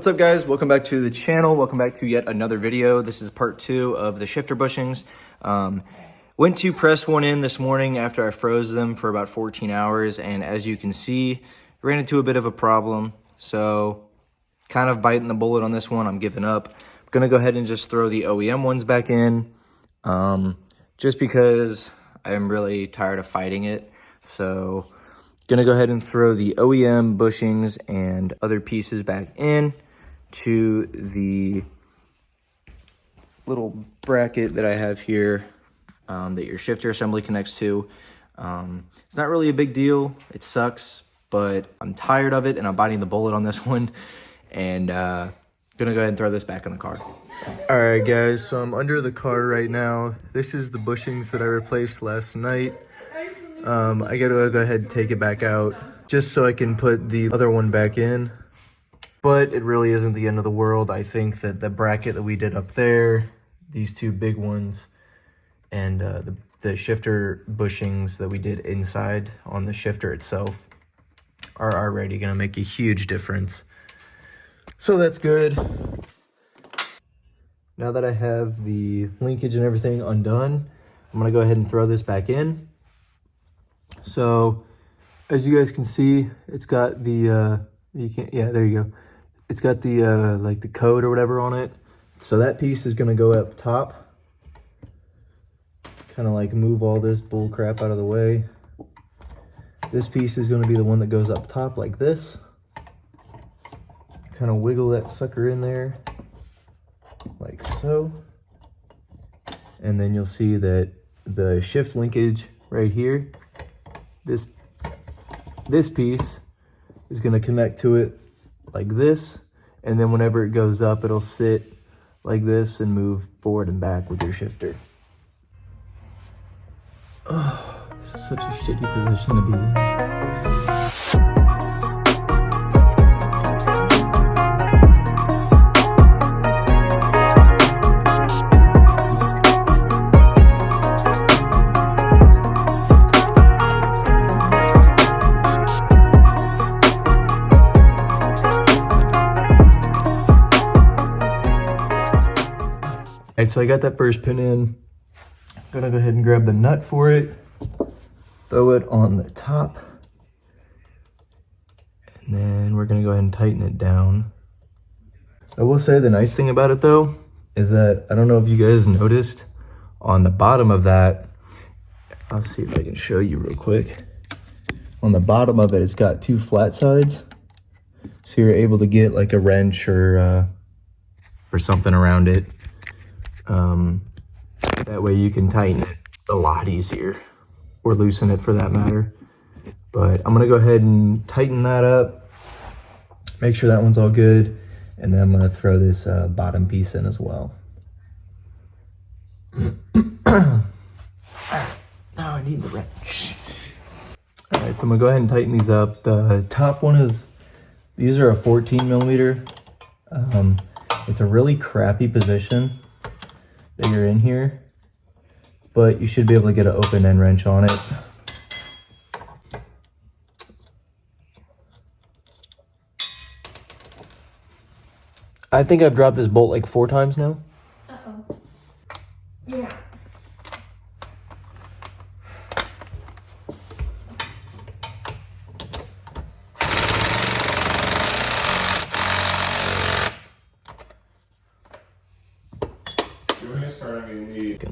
up, guys? Welcome back to the channel. Welcome back to yet another video. This is part 2 of the shifter bushings. Went to press one in this morning after I froze them for about 14 hours, and as you can see, ran into a bit of a problem. So kind of biting the bullet on this one. I'm giving up. I'm gonna go ahead and just throw the OEM ones back in, just because I'm really tired of fighting it. So gonna go ahead and throw the OEM bushings and other pieces back in to the little bracket that I have here, that your shifter assembly connects to. It's not really a big deal. It sucks, but I'm tired of it and I'm biting the bullet on this one, and gonna go ahead and throw this back in the car. All right, guys, so I'm under the car right now. This is the bushings that I replaced last night. I gotta go ahead and take it back out just so I can put the other one back in. But it really isn't the end of the world. I think that the bracket that we did up there, these two big ones, and the shifter bushings that we did inside on the shifter itself are already gonna make a huge difference. So that's good. Now that I have the linkage and everything undone, I'm gonna go ahead and throw this back in. So as you guys can see, it's got the there you go. It's got the like the code or whatever on it. So that piece is gonna go up top. Kind of like move all this bull crap out of the way. This piece is gonna be the one that goes up top like this. Kind of wiggle that sucker in there like so. And then you'll see that the shift linkage right here, this piece is going to connect to it like this, and then whenever it goes up, it'll sit like this and move forward and back with your shifter. Oh, this is such a shitty position to be in. Alright, so I got that first pin in. I'm gonna go ahead and grab the nut for it, throw it on the top, and then we're gonna go ahead and tighten it down. I will say the nice thing about it though is that, I don't know if you guys noticed, on the bottom of that, I'll see if I can show you real quick. On the bottom of it, it's got two flat sides, so you're able to get like a wrench or something around it. That way you can tighten it a lot easier, or loosen it for that matter. But I'm gonna go ahead and tighten that up, make sure that one's all good, and then I'm gonna throw this bottom piece in as well. Now I need the wrench. All right, so I'm gonna go ahead and tighten these up. The top one is, these are a 14 millimeter. It's a really crappy position that you're in here, but you should be able to get an open end wrench on it. I think I've dropped this bolt like 4 times now. Uh-oh. Yeah.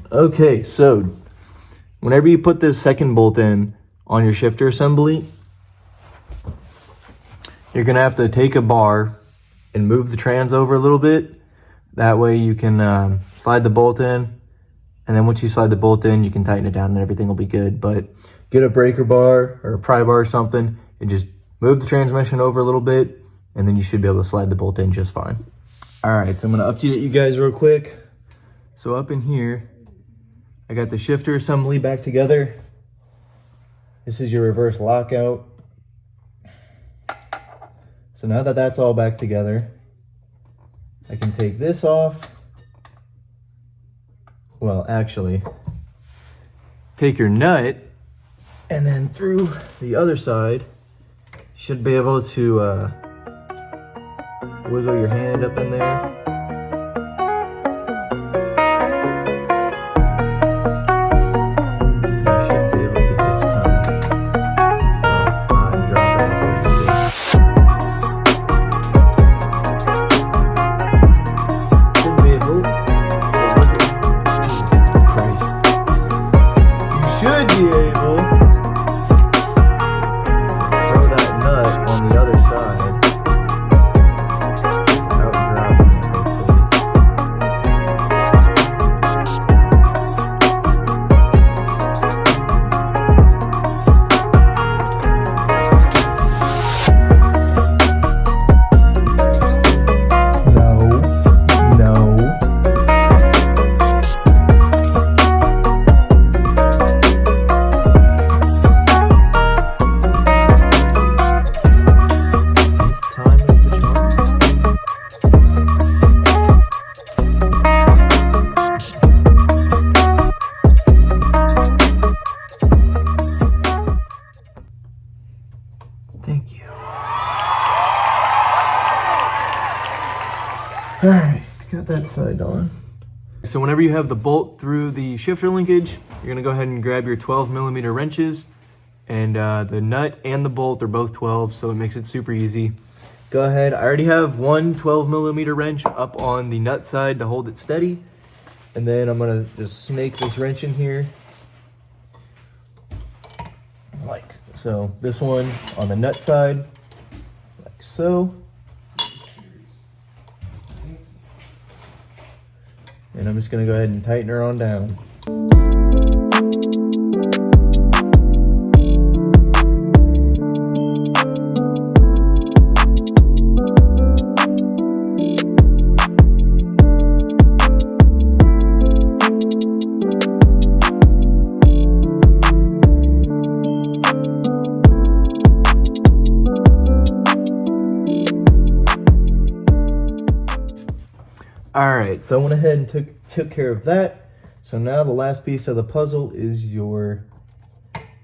Okay, so whenever you put this second bolt in on your shifter assembly, you're gonna have to take a bar and move the trans over a little bit. That way you can slide the bolt in, and then once you slide the bolt in, you can tighten it down and everything will be good. But get a breaker bar or a pry bar or something and just move the transmission over a little bit, and then you should be able to slide the bolt in just fine. All right, so I'm gonna update you guys real quick. So up in here, I got the shifter assembly back together. This is your reverse lockout. So now that that's all back together, I can take this off. Well, actually, take your nut, and then through the other side, you should be able to wiggle your hand up in there. You should be able to just kind of not drop it like I usually do. Should be able. Jesus Christ. You should be able to throw that nut on the other side without dropping it, hopefully. No. Time is the charm. Thank you. All right, got that side on. So whenever you have the bolt through the shifter linkage, you're gonna go ahead and grab your 12mm wrenches, and the nut and the bolt are both 12, so it makes it super easy. Go ahead, I already have one 12mm wrench up on the nut side to hold it steady, and then I'm gonna just snake this wrench in here, like so. This one on the nut side, like so. And I'm just gonna go ahead and tighten her on down. All right, so I went ahead and took care of that. So now the last piece of the puzzle is your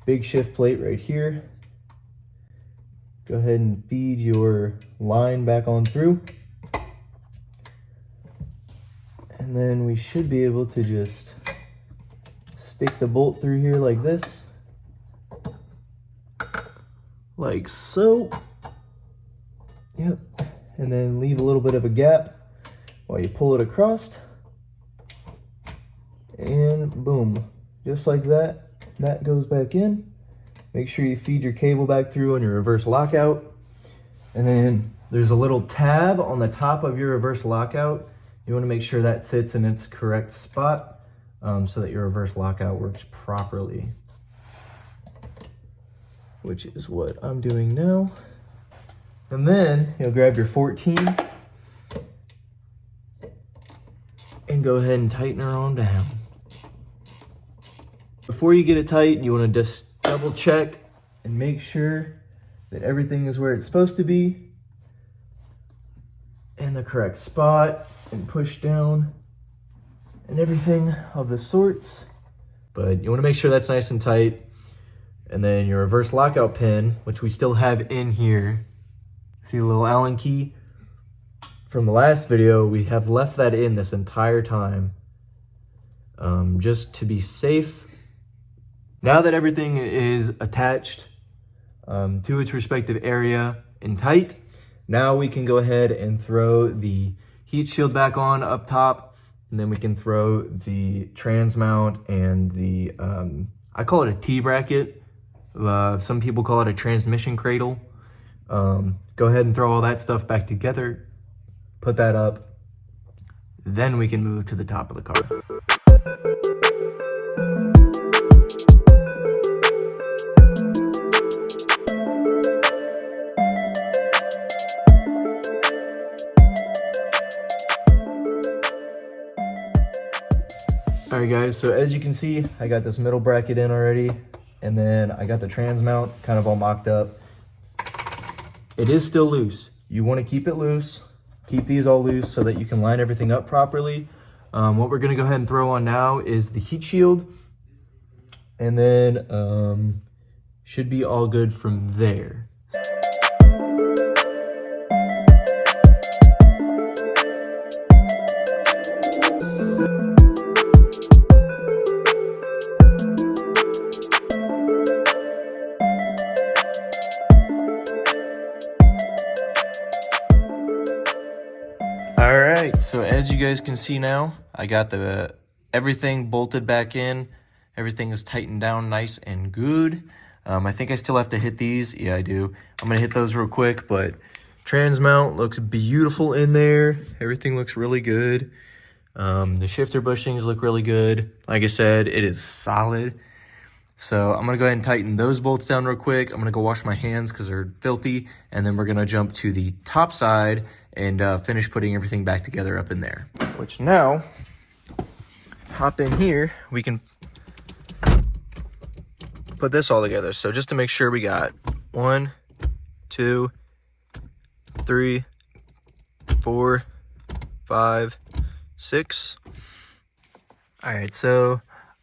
big shift plate right here. Go ahead and feed your line back on through. And then we should be able to just stick the bolt through here like this. Like so. Yep. And then leave a little bit of a gap while you pull it across, and boom, just like that, that goes back in. Make sure you feed your cable back through on your reverse lockout, and then there's a little tab on the top of your reverse lockout. You want to make sure that sits in its correct spot so that your reverse lockout works properly, which is what I'm doing now. And then you'll grab your 14 and go ahead and tighten her on down. Before you get it tight, you want to just double check and make sure that everything is where it's supposed to be in the correct spot, and push down and everything of the sorts. But you want to make sure that's nice and tight. And then your reverse lockout pin, which we still have in here. See the little Allen key? From the last video, we have left that in this entire time, just to be safe. Now that everything is attached to its respective area and tight, now we can go ahead and throw the heat shield back on up top, and then we can throw the trans mount and the, I call it a T-bracket. Some people call it a transmission cradle. Go ahead and throw all that stuff back together. Put that up, then we can move to the top of the car. All right guys, so as you can see, I got this middle bracket in already, and then I got the trans mount kind of all mocked up. It is still loose. You want to keep it loose. Keep these all loose so that you can line everything up properly. What we're gonna go ahead and throw on now is the heat shield, and then should be all good from there. as you guys can see now, I got everything bolted back in. Everything is tightened down nice and good. I think I still have to hit these. Yeah, I do. I'm gonna hit those real quick, but trans mount looks beautiful in there. Everything looks really good. The shifter bushings look really good. Like I said, it is solid. So I'm gonna go ahead and tighten those bolts down real quick. I'm gonna go wash my hands because they're filthy. And then we're gonna jump to the top side and finish putting everything back together up in there. Which now, hop in here, we can put this all together. So just to make sure we got 1, 2, 3, 4, 5, 6. All right, so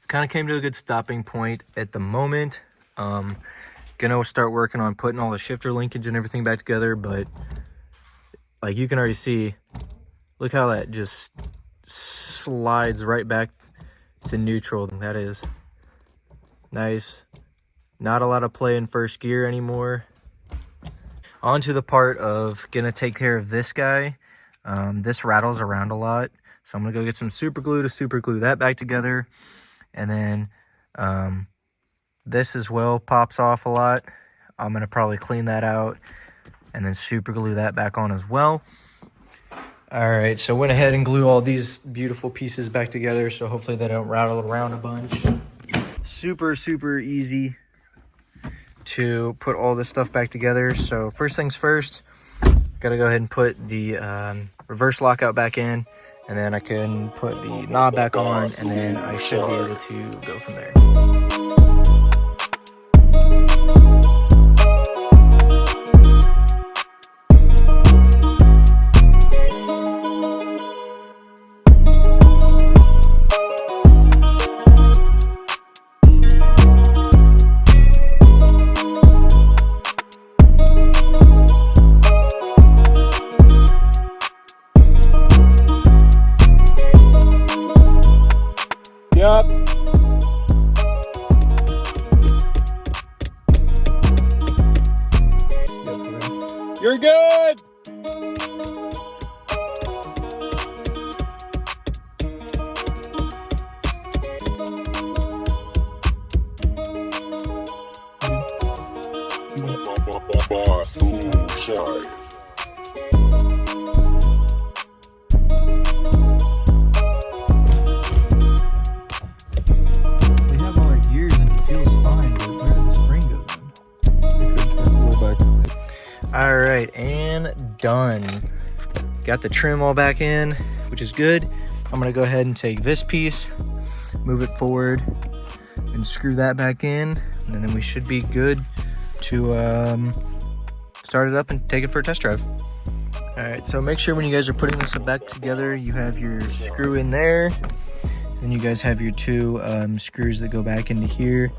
kind of came to a good stopping point at the moment. Gonna start working on putting all the shifter linkage and everything back together, but like you can already see, look how that just slides right back to neutral. That is nice. Not a lot of play in first gear anymore. On to the part of gonna take care of this guy. This rattles around a lot, so I'm gonna go get some super glue to super glue that back together. And then this as well pops off a lot. I'm gonna probably clean that out and then super glue that back on as well. All right, so went ahead and glue all these beautiful pieces back together, so hopefully they don't rattle around a bunch. Super, super easy to put all this stuff back together. So first things first, gotta go ahead and put the reverse lockout back in, and then I can put the knob back on, and then I should be able to go from there. Yep. You're good. All right, and done. Got the trim all back in, which is good. I'm gonna go ahead and take this piece, move it forward, and screw that back in, and then we should be good to start it up and take it for a test drive. All right, so make sure when you guys are putting this back together, you have your screw in there. Then you guys have your two screws that go back into here.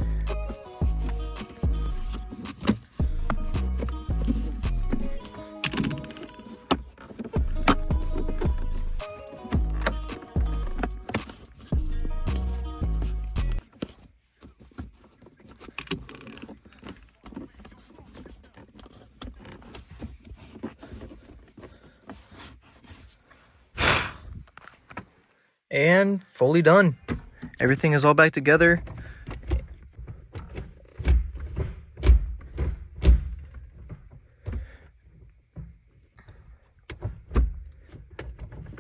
And fully done. Everything is all back together.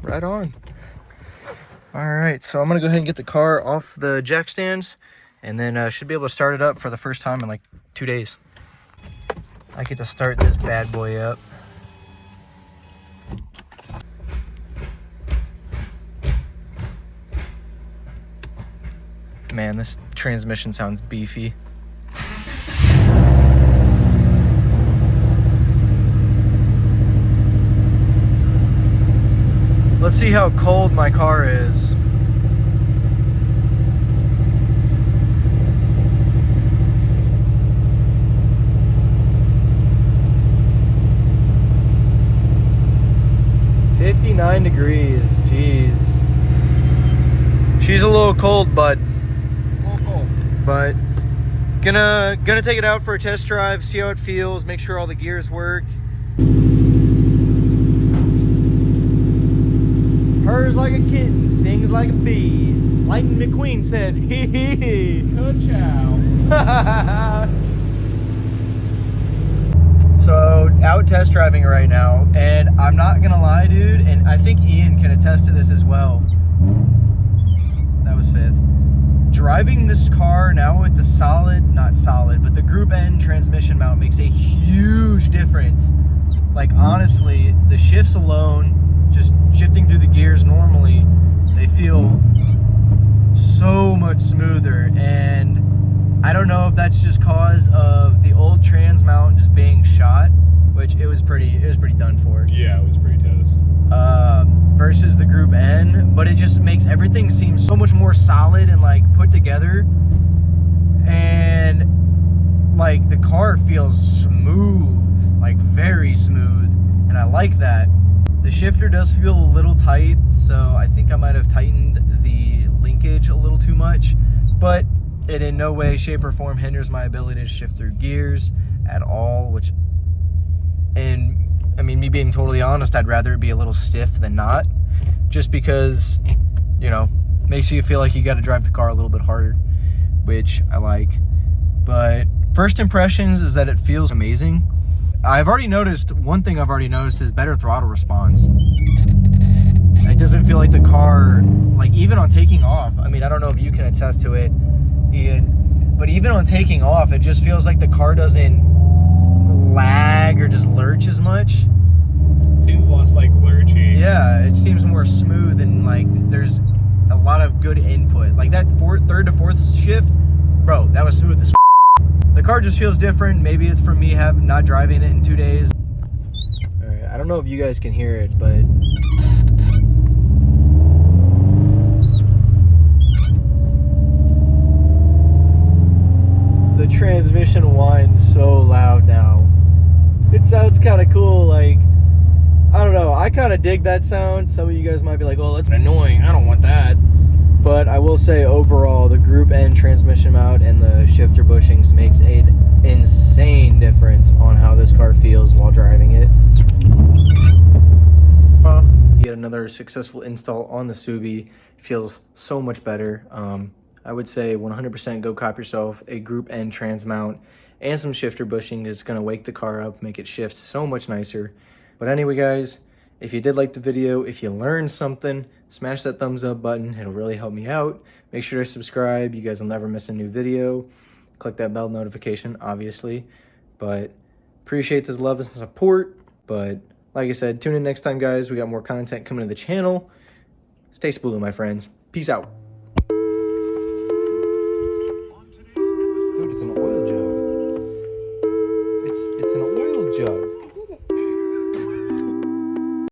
Right on. All right, so I'm gonna go ahead and get the car off the jack stands, and then should be able to start it up for the first time in like 2 days. I get to start this bad boy up. Man, this transmission sounds beefy. Let's see how cold my car is. "59 degrees, jeez. She's a little cold, but gonna take it out for a test drive, see how it feels, make sure all the gears work. Purrs like a kitten, stings like a bee. Lightning McQueen says, hee hee hee. Ka-chow. So, out test driving right now, and I'm not gonna lie, dude, and I think Ian can attest to this as well. That was fifth. Driving this car now with the not solid, but the Group N transmission mount makes a huge difference. Like, honestly, the shifts alone, just shifting through the gears normally, they feel so much smoother. And I don't know if that's just cause of the old trans mount just being shot, which it was pretty done for. Yeah, it was pretty toast. Versus the Group N, but it just makes everything seem so much more solid and like put together, and like the car feels smooth, like very smooth, and I like that. The shifter does feel a little tight, so I think I might have tightened the linkage a little too much, but it in no way, shape, or form hinders my ability to shift through gears at all, which, and I mean, me being totally honest, I'd rather it be a little stiff than not, just because, you know, makes you feel like you got to drive the car a little bit harder, which I like. But first impressions is that it feels amazing. One thing I've already noticed is better throttle response. It doesn't feel like the car, like even on taking off, I mean, I don't know if you can attest to it, Ian, but even on taking off, it just feels like the car doesn't lag or just lurch as much. Seems less like lurchy. Yeah, it seems more smooth, and like there's a lot of good input. Like that third to fourth shift, bro, that was smooth as The car just feels different. Maybe it's from me not driving it in 2 days. All right, I don't know if you guys can hear it, but the transmission whines so loud now. It sounds kind of cool. Like, I don't know, I kind of dig that sound. Some of you guys might be like, oh, that's annoying, I don't want that. But I will say overall, the Group N transmission mount and the shifter bushings makes an insane difference on how this car feels while driving it. Yet another successful install on the Subi. It feels so much better. I would say 100% go cop yourself a Group N trans mount and some shifter bushing. Is going to wake the car up, make it shift so much nicer. But anyway, guys, if you did like the video, if you learned something, smash that thumbs up button. It'll really help me out. Make sure to subscribe. You guys will never miss a new video. Click that bell notification, obviously. But appreciate the love and support. But like I said, tune in next time, guys. We got more content coming to the channel. Stay spooling, my friends. Peace out.